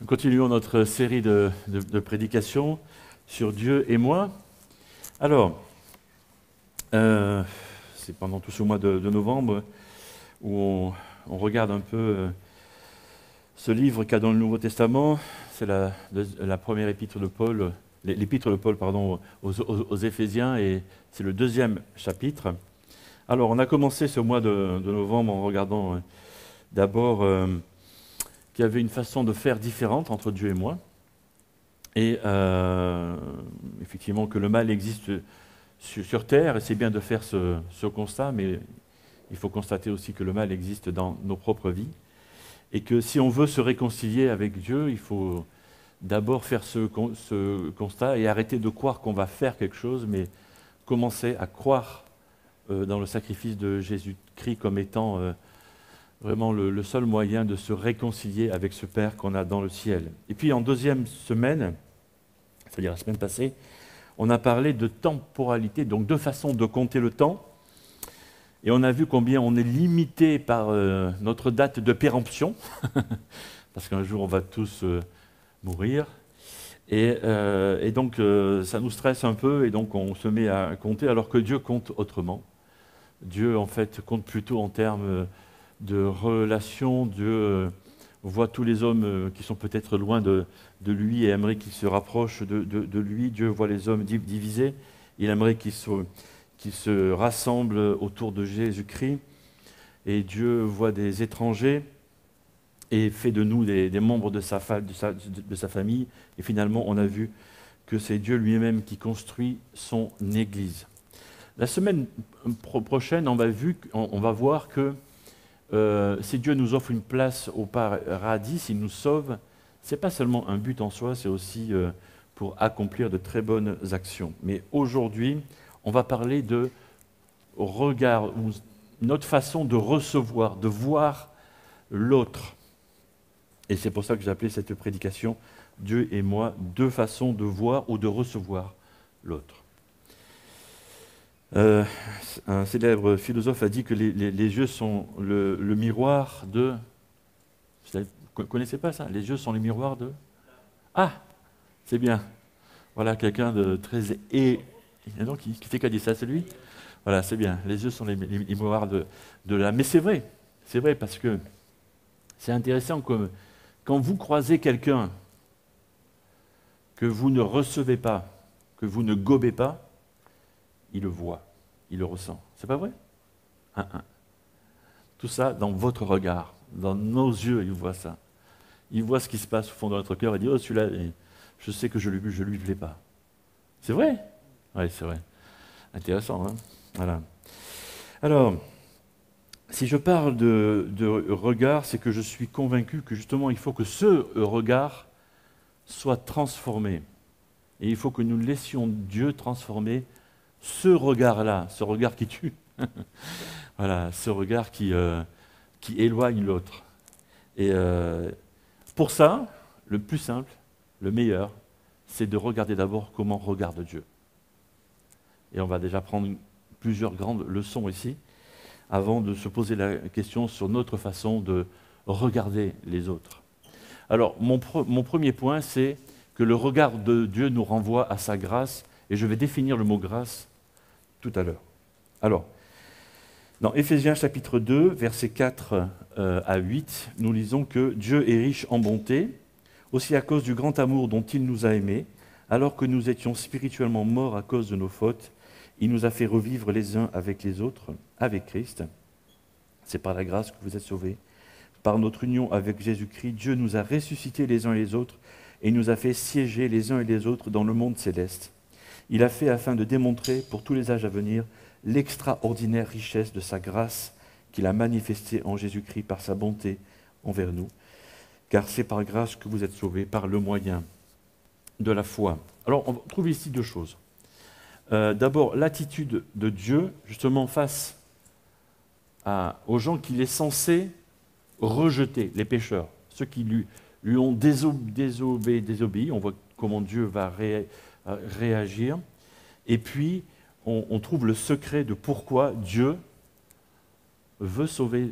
Nous continuons notre série de prédications sur Dieu et moi. Alors, c'est pendant tout ce mois de novembre où on regarde un peu ce livre qu'il y a dans le Nouveau Testament. C'est la première épître de Paul, l'épître de Paul, pardon, aux Éphésiens, et c'est le deuxième chapitre. Alors, on a commencé ce mois de novembre en regardant d'abord qu'il y avait une façon de faire différente entre Dieu et moi, et effectivement que le mal existe sur terre, et c'est bien de faire ce constat, mais il faut constater aussi que le mal existe dans nos propres vies, et que si on veut se réconcilier avec Dieu, il faut d'abord faire ce constat et arrêter de croire qu'on va faire quelque chose, mais commencer à croire dans le sacrifice de Jésus-Christ comme étant vraiment le seul moyen de se réconcilier avec ce Père qu'on a dans le ciel. Et puis en deuxième semaine, c'est-à-dire la semaine passée, on a parlé de temporalité, donc deux façons de compter le temps. Et on a vu combien on est limité par notre date de péremption, parce qu'un jour on va tous mourir. Et donc ça nous stresse un peu, et donc on se met à compter, alors que Dieu compte autrement. Dieu en fait compte plutôt en termes de relations. Dieu voit tous les hommes qui sont peut-être loin de lui et aimerait qu'ils se rapprochent de lui. Dieu voit les hommes divisés. Il aimerait qu'ils se rassemblent autour de Jésus-Christ. Et Dieu voit des étrangers et fait de nous des membres de sa famille. Et finalement, on a vu que c'est Dieu lui-même qui construit son Église. La semaine prochaine, on va voir que si Dieu nous offre une place au paradis, s'il nous sauve, ce n'est pas seulement un but en soi, c'est aussi pour accomplir de très bonnes actions. Mais aujourd'hui, on va parler de regard, ou notre façon de recevoir, de voir l'autre. Et c'est pour ça que j'ai appelé cette prédication « Dieu et moi, deux façons de voir ou de recevoir l'autre ». Un célèbre philosophe a dit que les yeux sont le miroir de... Vous ne connaissez pas ça? Les yeux sont les miroirs de... Ah, c'est bien. Voilà, quelqu'un de très... Et donc, qui fait qu'a dit ça? C'est lui? Voilà, c'est bien. Les yeux sont les miroirs de l'âme. Mais c'est vrai parce que c'est intéressant que quand vous croisez quelqu'un que vous ne recevez pas, que vous ne gobez pas, il le voit, il le ressent. C'est pas vrai? Tout ça dans votre regard, dans nos yeux, il voit ça. Il voit ce qui se passe au fond de notre cœur et dit « Oh, celui-là, je sais que je lui plais pas. » C'est vrai? Oui, c'est vrai. Intéressant, hein? Voilà. Alors, si je parle de regard, c'est que je suis convaincu que justement, il faut que ce regard soit transformé. Et il faut que nous laissions Dieu transformer ce regard-là, ce regard qui tue. Voilà, ce regard qui éloigne l'autre. Et pour ça, le plus simple, le meilleur, c'est de regarder d'abord comment regarde Dieu. Et on va déjà prendre plusieurs grandes leçons ici, avant de se poser la question sur notre façon de regarder les autres. Alors, mon premier point, c'est que le regard de Dieu nous renvoie à sa grâce, et je vais définir le mot grâce tout à l'heure. Alors, dans Éphésiens chapitre 2, versets 4 à 8, nous lisons que Dieu est riche en bonté, aussi à cause du grand amour dont il nous a aimés, alors que nous étions spirituellement morts à cause de nos fautes, il nous a fait revivre les uns avec les autres, avec Christ. C'est par la grâce que vous êtes sauvés. Par notre union avec Jésus-Christ, Dieu nous a ressuscités les uns et les autres et nous a fait siéger les uns et les autres dans le monde céleste. Il a fait afin de démontrer pour tous les âges à venir l'extraordinaire richesse de sa grâce qu'il a manifestée en Jésus-Christ par sa bonté envers nous. Car c'est par grâce que vous êtes sauvés, par le moyen de la foi. Alors, on trouve ici deux choses. D'abord, l'attitude de Dieu, justement, face aux gens qu'il est censé rejeter, les pécheurs, ceux qui lui ont désobéi. On voit comment Dieu va réagir. Et puis, on trouve le secret de pourquoi Dieu veut sauver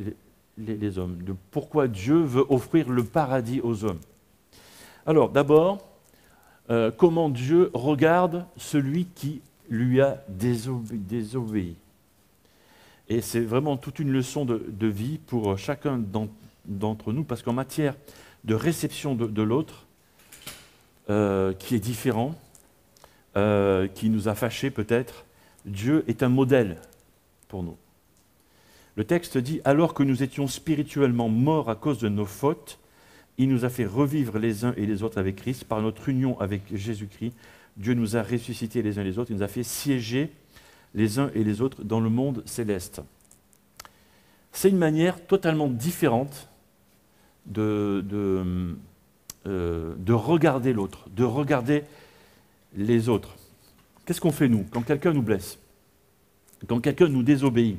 les hommes, de pourquoi Dieu veut offrir le paradis aux hommes. Alors, d'abord, comment Dieu regarde celui qui lui a désobéi. Et c'est vraiment toute une leçon de vie pour chacun d'entre nous, parce qu'en matière de réception de l'autre, qui est différent, qui nous a fâchés peut-être, Dieu est un modèle pour nous. Le texte dit « Alors que nous étions spirituellement morts à cause de nos fautes, il nous a fait revivre les uns et les autres avec Christ. Par notre union avec Jésus-Christ, Dieu nous a ressuscités les uns et les autres. Il nous a fait siéger les uns et les autres dans le monde céleste. » C'est une manière totalement différente de regarder l'autre, de regarder les autres. Qu'est-ce qu'on fait, nous, quand quelqu'un nous blesse, quand quelqu'un nous désobéit,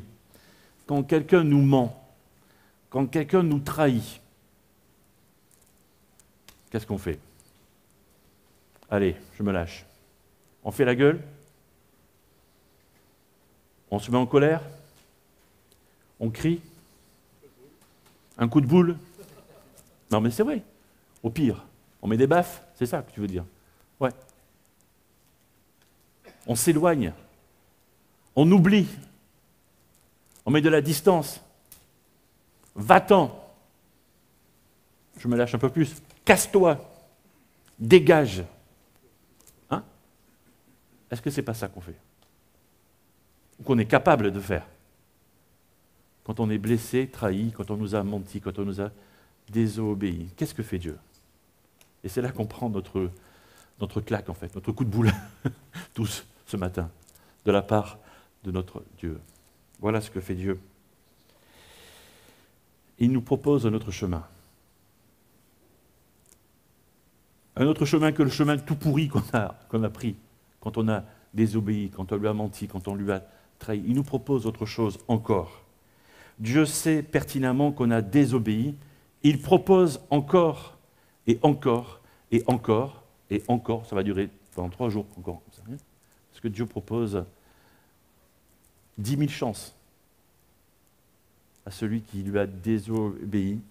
quand quelqu'un nous ment, quand quelqu'un nous trahit? Qu'est-ce qu'on fait? Allez, je me lâche. On fait la gueule? On se met en colère? On crie? Un coup de boule? Non, mais c'est vrai. Au pire, on met des baffes, c'est ça que tu veux dire? Ouais. On s'éloigne. On oublie. On met de la distance. Va-t'en. Je me lâche un peu plus. Casse-toi. Dégage. Hein? Est-ce que c'est pas ça qu'on fait? Ou qu'on est capable de faire? Quand on est blessé, trahi, quand on nous a menti, quand on nous a désobéi, qu'est-ce que fait Dieu? Et c'est là qu'on prend notre claque, en fait, notre coup de boule, tous, ce matin, de la part de notre Dieu. Voilà ce que fait Dieu. Il nous propose un autre chemin. Un autre chemin que le chemin tout pourri qu'on a pris, quand on a désobéi, quand on lui a menti, quand on lui a trahi. Il nous propose autre chose encore. Dieu sait pertinemment qu'on a désobéi. Il propose encore et encore et encore et encore. Ça va durer pendant 3 jours encore. Parce que Dieu propose 10 000 chances à celui qui lui a désobéi.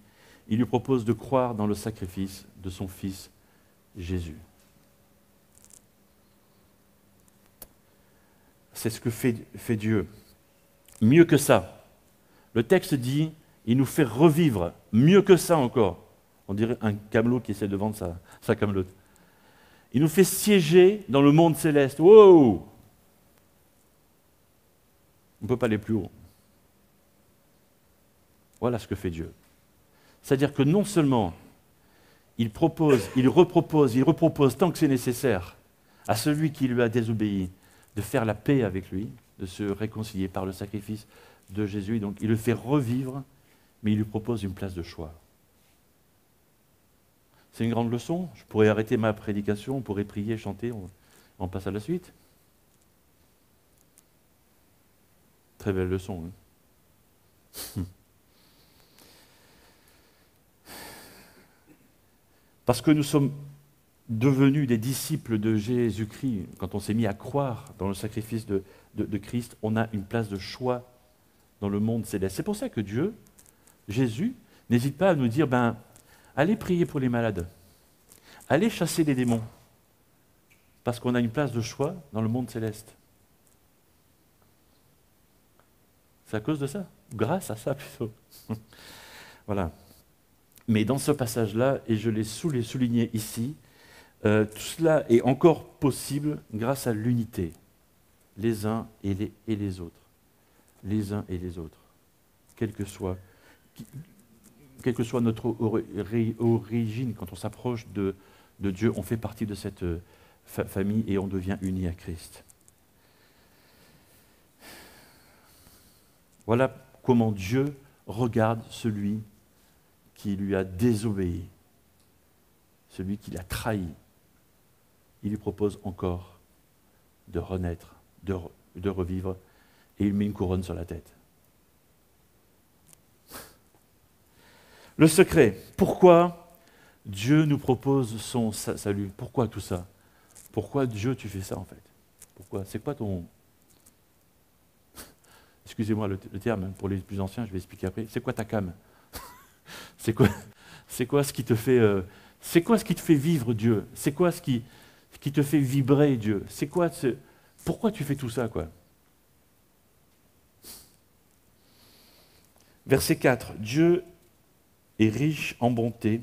Il lui propose de croire dans le sacrifice de son Fils Jésus. C'est ce que fait Dieu. Mieux que ça. Le texte dit, il nous fait revivre, mieux que ça encore. On dirait un camelot qui essaie de vendre sa camelote. Il nous fait siéger dans le monde céleste. Wow! On ne peut pas aller plus haut. Voilà ce que fait Dieu. C'est-à-dire que non seulement il propose, il repropose tant que c'est nécessaire à celui qui lui a désobéi de faire la paix avec lui, de se réconcilier par le sacrifice de Jésus. Donc il le fait revivre, mais il lui propose une place de choix. C'est une grande leçon. Je pourrais arrêter ma prédication, on pourrait prier, chanter, on passe à la suite. Très belle leçon. Hein. Parce que nous sommes devenus des disciples de Jésus-Christ, quand on s'est mis à croire dans le sacrifice de Christ, on a une place de choix dans le monde céleste. C'est pour ça que Dieu, Jésus, n'hésite pas à nous dire, allez prier pour les malades, allez chasser les démons, parce qu'on a une place de choix dans le monde céleste. C'est à cause de ça, grâce à ça plutôt. Voilà. Mais dans ce passage-là, et je l'ai souligné ici, tout cela est encore possible grâce à l'unité, les uns et les autres. Les uns et les autres. Quelle que soit notre origine, quand on s'approche de Dieu, on fait partie de cette famille et on devient unis à Christ. Voilà comment Dieu regarde celui qui lui a désobéi, celui qui l'a trahi. Il lui propose encore de renaître, de revivre, et il met une couronne sur la tête. Le secret, pourquoi Dieu nous propose son salut? Pourquoi tout ça? Pourquoi Dieu tu fais ça en fait? Pourquoi? C'est quoi ton... Excusez-moi le terme, pour les plus anciens, je vais expliquer après. C'est quoi ta came? C'est quoi ce qui te fait C'est quoi ce qui te fait vivre Dieu? C'est quoi ce qui te fait vibrer Dieu? C'est quoi pourquoi tu fais tout ça, quoi? Verset 4. Dieu est riche en bonté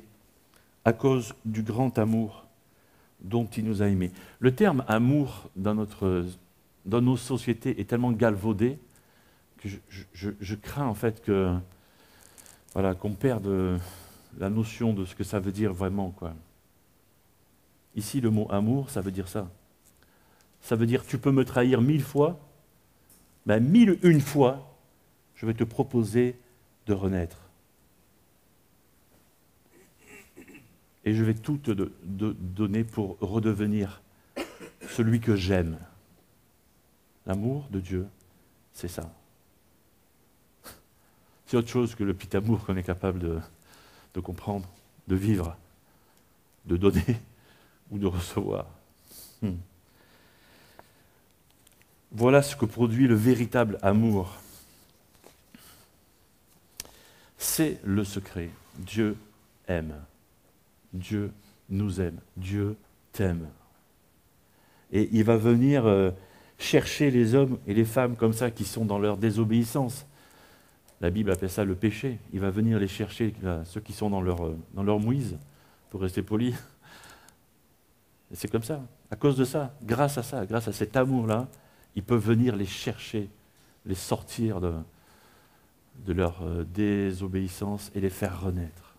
à cause du grand amour dont il nous a aimés. Le terme amour dans nos sociétés est tellement galvaudé que je crains en fait qu'on perde la notion de ce que ça veut dire vraiment, quoi. Ici, le mot amour, ça veut dire ça. Ça veut dire tu peux me trahir 1000 fois, ben 1001 fois, je vais te proposer de renaître. Et je vais tout te donner pour redevenir celui que j'aime. L'amour de Dieu, c'est ça. C'est autre chose que le petit amour qu'on est capable de comprendre, de vivre, de donner ou de recevoir. Voilà ce que produit le véritable amour. C'est le secret. Dieu aime. Dieu nous aime. Dieu t'aime. Et il va venir chercher les hommes et les femmes comme ça qui sont dans leur désobéissance. La Bible appelle ça le péché. Il va venir les chercher, ceux qui sont dans leur mouise, pour rester poli. Et c'est comme ça. À cause de ça, grâce à cet amour-là, il peut venir les chercher, les sortir de leur désobéissance et les faire renaître.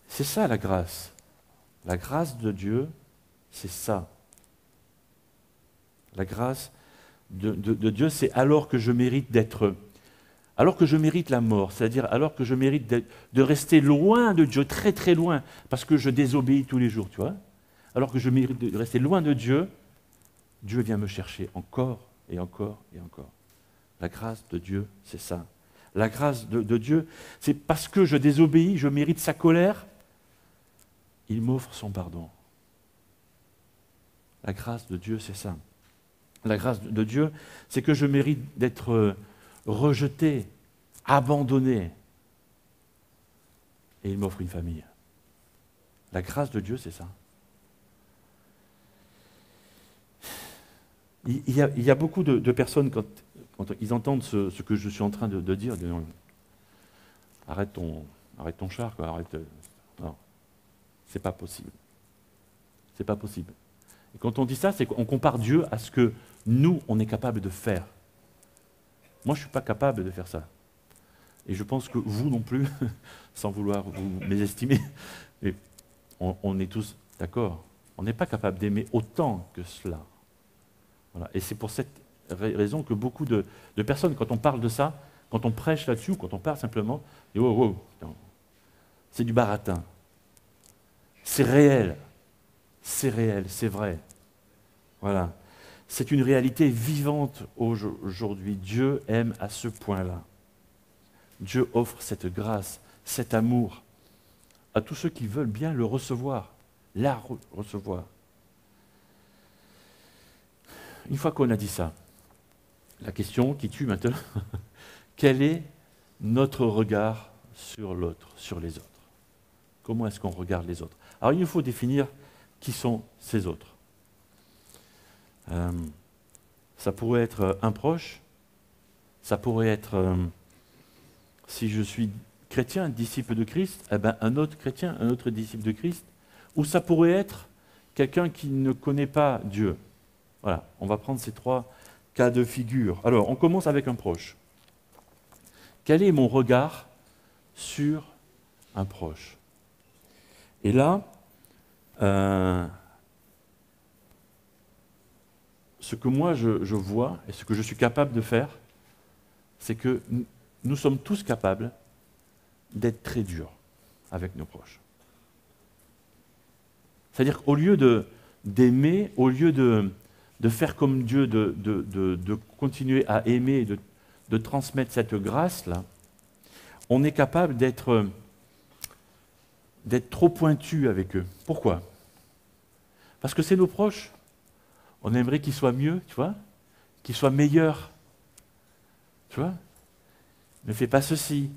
C'est ça la grâce. La grâce de Dieu, c'est ça. La grâce de Dieu, c'est alors que je mérite la mort, c'est-à-dire alors que je mérite de rester loin de Dieu, très très loin, parce que je désobéis tous les jours, tu vois. Alors que je mérite de rester loin de Dieu, Dieu vient me chercher encore et encore et encore. La grâce de Dieu, c'est ça. La grâce de Dieu, c'est parce que je désobéis, je mérite sa colère, il m'offre son pardon. La grâce de Dieu, c'est ça. La grâce de Dieu, c'est que je mérite d'être rejeté, abandonné. Et il m'offre une famille. La grâce de Dieu, c'est ça. Il y a beaucoup de personnes, quand ils entendent ce que je suis en train de dire, disent, arrête ton char, quoi, arrête. Non, c'est pas possible. C'est pas possible. Et quand on dit ça, c'est qu'on compare Dieu à ce que nous, on est capable de faire. Moi, je ne suis pas capable de faire ça. Et je pense que vous non plus, sans vouloir vous mésestimer, mais on est tous d'accord. On n'est pas capable d'aimer autant que cela. Voilà. Et c'est pour cette raison que beaucoup de personnes, quand on parle de ça, quand on prêche là-dessus, ou quand on parle simplement, disent, wow, c'est du baratin. C'est réel, c'est vrai. Voilà. C'est une réalité vivante aujourd'hui. Dieu aime à ce point-là. Dieu offre cette grâce, cet amour à tous ceux qui veulent bien le recevoir, la recevoir. Une fois qu'on a dit ça, la question qui tue maintenant, quel est notre regard sur l'autre, sur les autres? Comment est-ce qu'on regarde les autres? Alors il nous faut définir qui sont ces autres. Ça pourrait être un proche, ça pourrait être, si je suis chrétien, disciple de Christ, eh ben, un autre chrétien, un autre disciple de Christ, ou ça pourrait être quelqu'un qui ne connaît pas Dieu. Voilà, on va prendre ces trois cas de figure. Alors, on commence avec un proche. Quel est mon regard sur un proche? Et là, ce que moi je vois et ce que je suis capable de faire, c'est que nous sommes tous capables d'être très durs avec nos proches. C'est-à-dire qu'au lieu d'aimer, au lieu de faire comme Dieu, de continuer à aimer, de transmettre cette grâce-là, on est capable d'être trop pointu avec eux. Pourquoi? Parce que c'est nos proches. On aimerait qu'ils soient mieux, tu vois, qu'ils soient meilleurs. Tu vois? Ne fais pas ceci,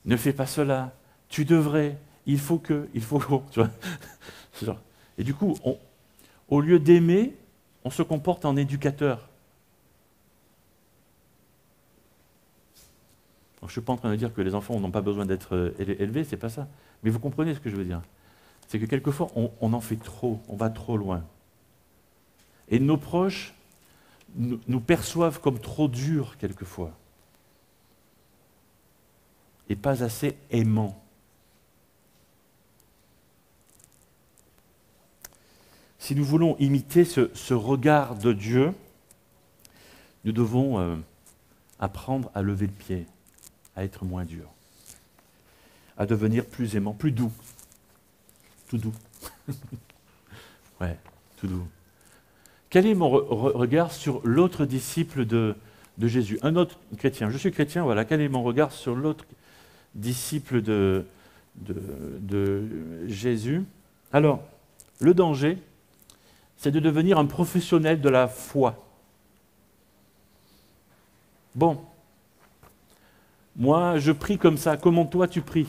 ne fais pas cela, tu devrais, il faut, tu vois. C'est genre. Et du coup, au lieu d'aimer, on se comporte en éducateur. Donc, je ne suis pas en train de dire que les enfants n'ont pas besoin d'être élevés, c'est pas ça. Mais vous comprenez ce que je veux dire. C'est que quelquefois, on en fait trop, on va trop loin. Et nos proches nous perçoivent comme trop durs quelquefois. Et pas assez aimants. Si nous voulons imiter ce regard de Dieu, nous devons apprendre à lever le pied, à être moins dur, à devenir plus aimant, plus doux. Tout doux. Ouais, tout doux. Quel est mon regard sur l'autre disciple de Jésus? Un autre chrétien. Je suis chrétien, voilà. Quel est mon regard sur l'autre disciple de Jésus? Alors, le danger, c'est de devenir un professionnel de la foi. Bon, moi je prie comme ça, comment toi tu pries?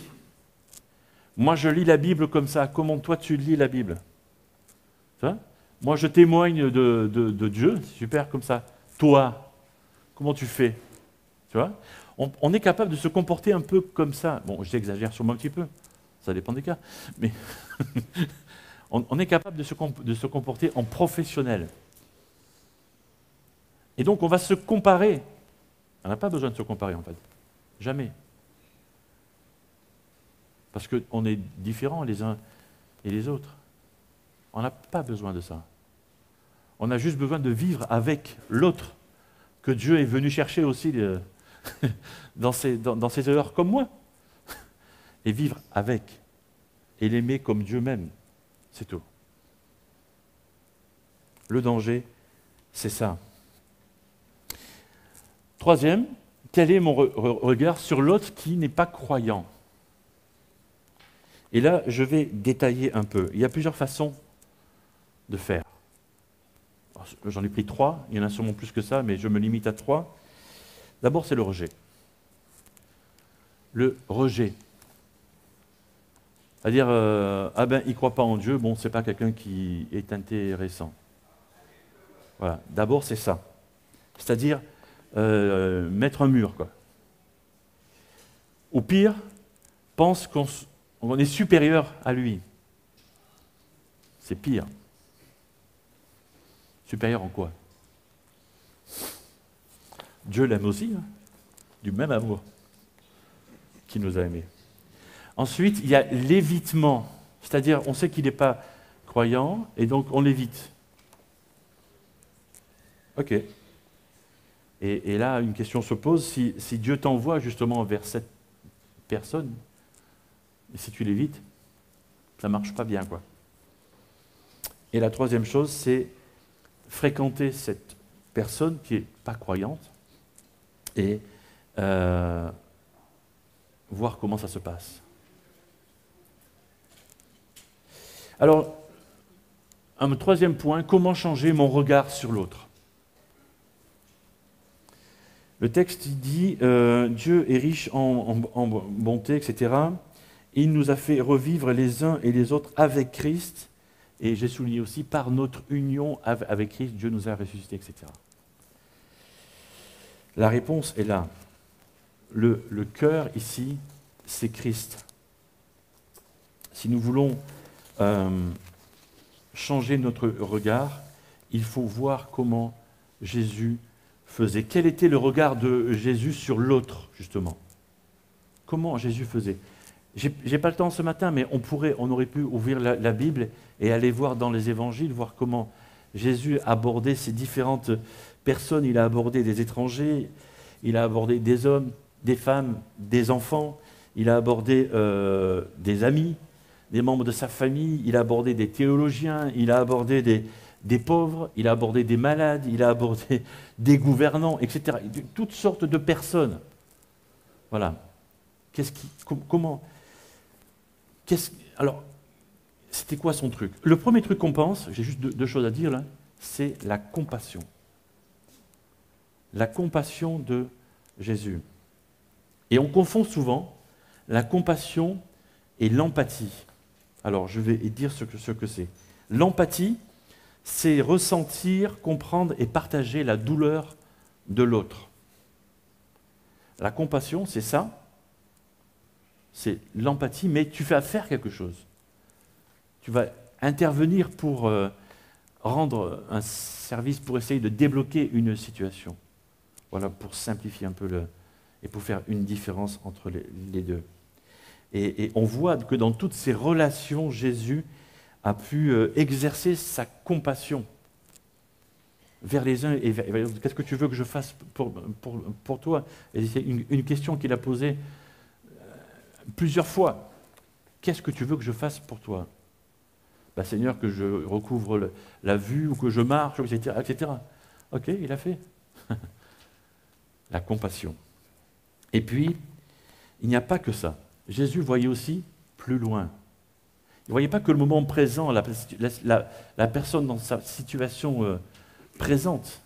Moi je lis la Bible comme ça, comment toi tu lis la Bible? Ça? Moi je témoigne de Dieu, super comme ça. Toi, comment tu fais? Tu vois? On est capable de se comporter un peu comme ça. Bon, j'exagère sûrement un petit peu, ça dépend des cas, mais on est capable de se comporter en professionnel. Et donc on va se comparer. On n'a pas besoin de se comparer en fait. Jamais. Parce qu'on est différents les uns et les autres. On n'a pas besoin de ça. On a juste besoin de vivre avec l'autre que Dieu est venu chercher aussi dans ses heures comme moi. Et vivre avec. Et l'aimer comme Dieu m'aime. C'est tout. Le danger, c'est ça. Troisième, quel est mon regard sur l'autre qui n'est pas croyant? Et là, je vais détailler un peu. Il y a plusieurs façons de faire. J'en ai pris 3, il y en a sûrement plus que ça, mais je me limite à 3. D'abord, c'est le rejet. Le rejet. C'est-à-dire, ah ben, il ne croit pas en Dieu, bon, c'est pas quelqu'un qui est intéressant. Voilà, d'abord, c'est ça. C'est-à-dire, mettre un mur, quoi. Ou pire, pense qu'on est supérieur à lui. C'est pire. Supérieur en quoi? Dieu l'aime aussi, hein, du même amour qu'il nous a aimés. Ensuite, il y a l'évitement, c'est-à-dire on sait qu'il n'est pas croyant et donc on l'évite. Ok. Et là, une question se pose, si Dieu t'envoie justement vers cette personne, et si tu l'évites, ça ne marche pas bien, quoi. Et la troisième chose, c'est fréquenter cette personne qui n'est pas croyante et voir comment ça se passe. Alors, un troisième point, comment changer mon regard sur l'autre? Le texte dit Dieu est riche en bonté, etc. Et il nous a fait revivre les uns et les autres avec Christ. Et j'ai souligné aussi, par notre union avec Christ, Dieu nous a ressuscités, etc. La réponse est là. Le cœur ici, c'est Christ. Si nous voulons changer notre regard, il faut voir comment Jésus faisait. Quel était le regard de Jésus sur l'autre, justement? Comment Jésus faisait? J'ai pas le temps ce matin, mais on aurait pu ouvrir la Bible et aller voir dans les évangiles, voir comment Jésus abordait ces différentes personnes. Il a abordé des étrangers, il a abordé des hommes, des femmes, des enfants, il a abordé des amis, des membres de sa famille, il a abordé des théologiens, il a abordé des pauvres, il a abordé des malades, il a abordé des gouvernants, etc. Toutes sortes de personnes. Voilà. Alors, c'était quoi son truc? Le premier truc qu'on pense, j'ai juste deux choses à dire là, c'est la compassion. La compassion de Jésus. Et on confond souvent la compassion et l'empathie. Alors, je vais dire ce que c'est. L'empathie, c'est ressentir, comprendre et partager la douleur de l'autre. La compassion, c'est ça. C'est l'empathie, mais tu vas faire quelque chose. Tu vas intervenir pour rendre un service, pour essayer de débloquer une situation. Voilà, pour simplifier un peu et pour faire une différence entre les deux. Et on voit que dans toutes ces relations, Jésus a pu exercer sa compassion vers les uns et vers les autres. Qu'est-ce que tu veux que je fasse pour toi? Et c'est une question qu'il a posée plusieurs fois. Qu'est-ce que tu veux que je fasse pour toi? Ben, Seigneur, que je recouvre la vue ou que je marche, etc., etc. Ok, il a fait. La compassion. Et puis, il n'y a pas que ça. Jésus voyait aussi plus loin. Il ne voyait pas que le moment présent, la personne dans sa situation présente.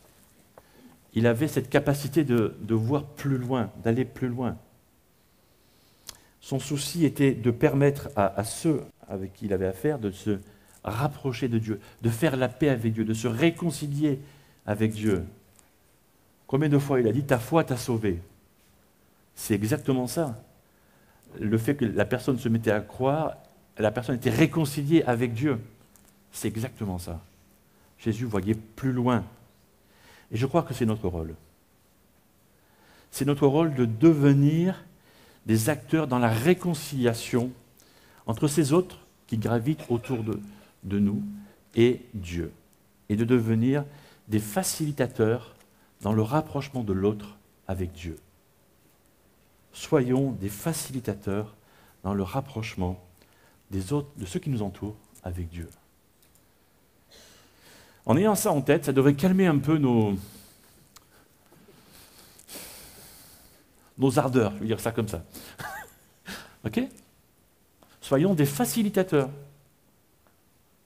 Il avait cette capacité de voir plus loin, d'aller plus loin. Son souci était de permettre à ceux avec qui il avait affaire de se rapprocher de Dieu, de faire la paix avec Dieu, de se réconcilier avec Dieu. Combien de fois il a dit « ta foi t'a sauvé ». C'est exactement ça. Le fait que la personne se mettait à croire, la personne était réconciliée avec Dieu. C'est exactement ça. Jésus voyait plus loin. Et je crois que c'est notre rôle. C'est notre rôle de devenir des acteurs dans la réconciliation entre ces autres qui gravitent autour de nous et Dieu. Et de devenir des facilitateurs dans le rapprochement de l'autre avec Dieu. Soyons des facilitateurs dans le rapprochement des autres, de ceux qui nous entourent avec Dieu. En ayant ça en tête, ça devrait calmer un peu nos ardeurs, je vais dire ça comme ça. Ok? Soyons des facilitateurs.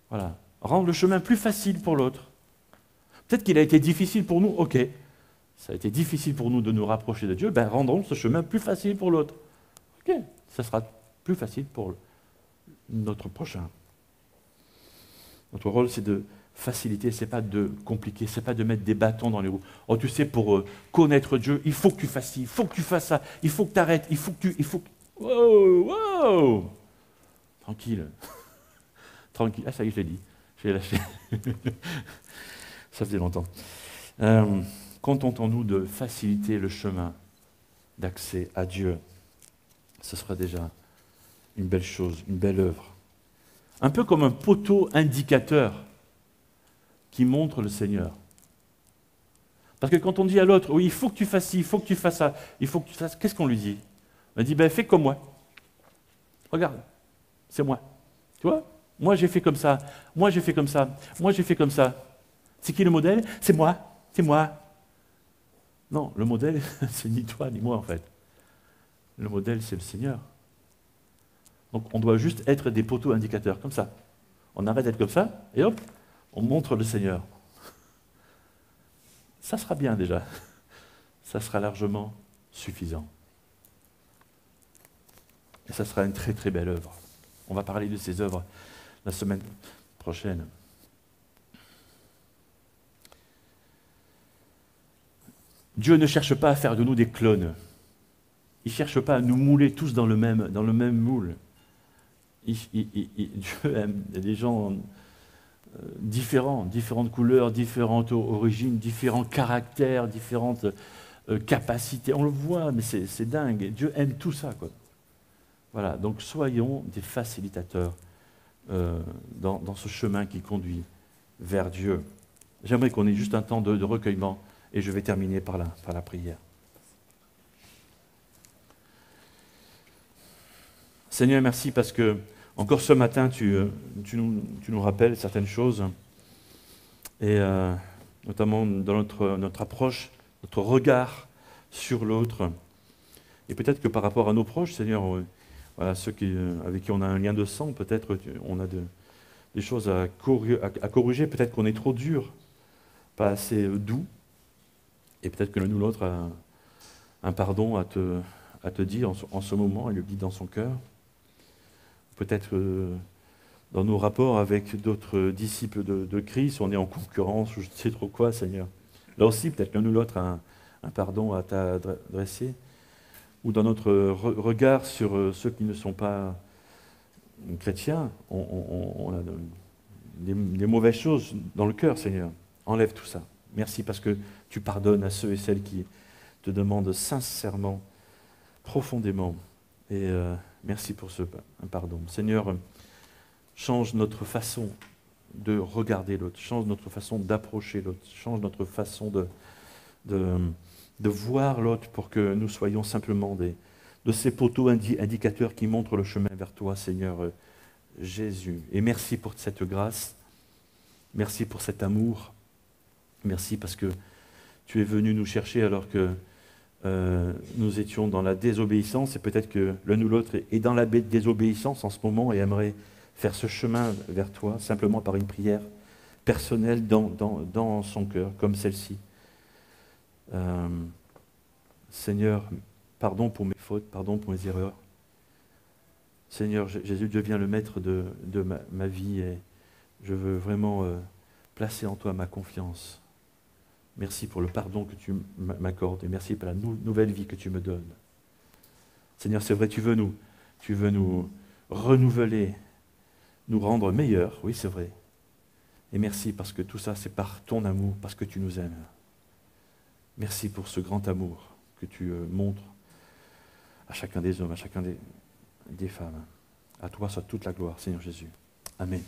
Voilà. Rendre le chemin plus facile pour l'autre. Peut-être qu'il a été difficile pour nous, ok. Ça a été difficile pour nous de nous rapprocher de Dieu, ben rendons ce chemin plus facile pour l'autre. Ok, ça sera plus facile pour notre prochain. Notre rôle, c'est de faciliter, c'est pas de compliquer, c'est pas de mettre des bâtons dans les roues. Oh, tu sais, pour connaître Dieu, il faut que tu fasses ci, il faut que tu fasses ça, il faut que tu arrêtes, il faut que tu... Wow, wow. Tranquille. Tranquille. Ah, ça y est, je l'ai dit. Je l'ai lâché. Ça faisait longtemps. Contentons-nous de faciliter le chemin d'accès à Dieu. Ce sera déjà une belle chose, une belle œuvre. Un peu comme un poteau indicateur qui montre le Seigneur. Parce que quand on dit à l'autre, oui, il faut que tu fasses ci, il faut que tu fasses ça, il faut que tu fasses... Qu'est-ce qu'on lui dit? On dit, ben fais comme moi. Regarde, c'est moi. Tu vois? Moi j'ai fait comme ça, moi j'ai fait comme ça, moi j'ai fait comme ça. C'est qui le modèle? C'est moi, c'est moi. Non, le modèle, c'est ni toi ni moi en fait. Le modèle, c'est le Seigneur. Donc on doit juste être des poteaux indicateurs, comme ça. On arrête d'être comme ça, et hop, on montre le Seigneur. Ça sera bien déjà. Ça sera largement suffisant. Et ça sera une très très belle œuvre. On va parler de ces œuvres la semaine prochaine. Dieu ne cherche pas à faire de nous des clones. Il ne cherche pas à nous mouler tous dans le même moule. Dieu aime des gens différents, différentes couleurs, différentes origines, différents caractères, différentes capacités. On le voit, mais c'est dingue. Dieu aime tout ça, quoi. Voilà, donc soyons des facilitateurs dans ce chemin qui conduit vers Dieu. J'aimerais qu'on ait juste un temps de recueillement. Et je vais terminer par la prière. Seigneur, merci parce que, encore ce matin, tu nous rappelles certaines choses, et notamment dans notre approche, notre regard sur l'autre. Et peut-être que par rapport à nos proches, Seigneur, voilà, ceux avec qui on a un lien de sang, peut-être on a des choses à corriger, peut-être qu'on est trop dur, pas assez doux. Et peut-être que l'un ou l'autre a un pardon à te dire en ce moment, et le dit dans son cœur. Peut-être dans nos rapports avec d'autres disciples de Christ, on est en concurrence ou je ne sais trop quoi, Seigneur. Là aussi, peut-être l'un ou l'autre a un pardon à t'adresser. Ou dans notre regard sur ceux qui ne sont pas chrétiens, on a des mauvaises choses dans le cœur, Seigneur. Enlève tout ça. Merci parce que tu pardonnes à ceux et celles qui te demandent sincèrement, profondément. Et merci pour ce pardon. Seigneur, change notre façon de regarder l'autre, change notre façon d'approcher l'autre, change notre façon de voir l'autre pour que nous soyons simplement de ces poteaux indicateurs qui montrent le chemin vers toi, Seigneur Jésus. Et merci pour cette grâce, merci pour cet amour, merci parce que tu es venu nous chercher alors que nous étions dans la désobéissance et peut-être que l'un ou l'autre est dans la désobéissance en ce moment et aimerait faire ce chemin vers toi simplement par une prière personnelle dans son cœur, comme celle-ci. Seigneur, pardon pour mes fautes, pardon pour mes erreurs. Seigneur, Jésus devient le maître de ma vie et je veux vraiment placer en toi ma confiance. Merci pour le pardon que tu m'accordes et merci pour la nouvelle vie que tu me donnes. Seigneur, c'est vrai, tu veux nous renouveler, nous rendre meilleurs, oui c'est vrai. Et merci parce que tout ça c'est par ton amour, parce que tu nous aimes. Merci pour ce grand amour que tu montres à chacun des hommes, à chacun des femmes. À toi soit toute la gloire, Seigneur Jésus. Amen.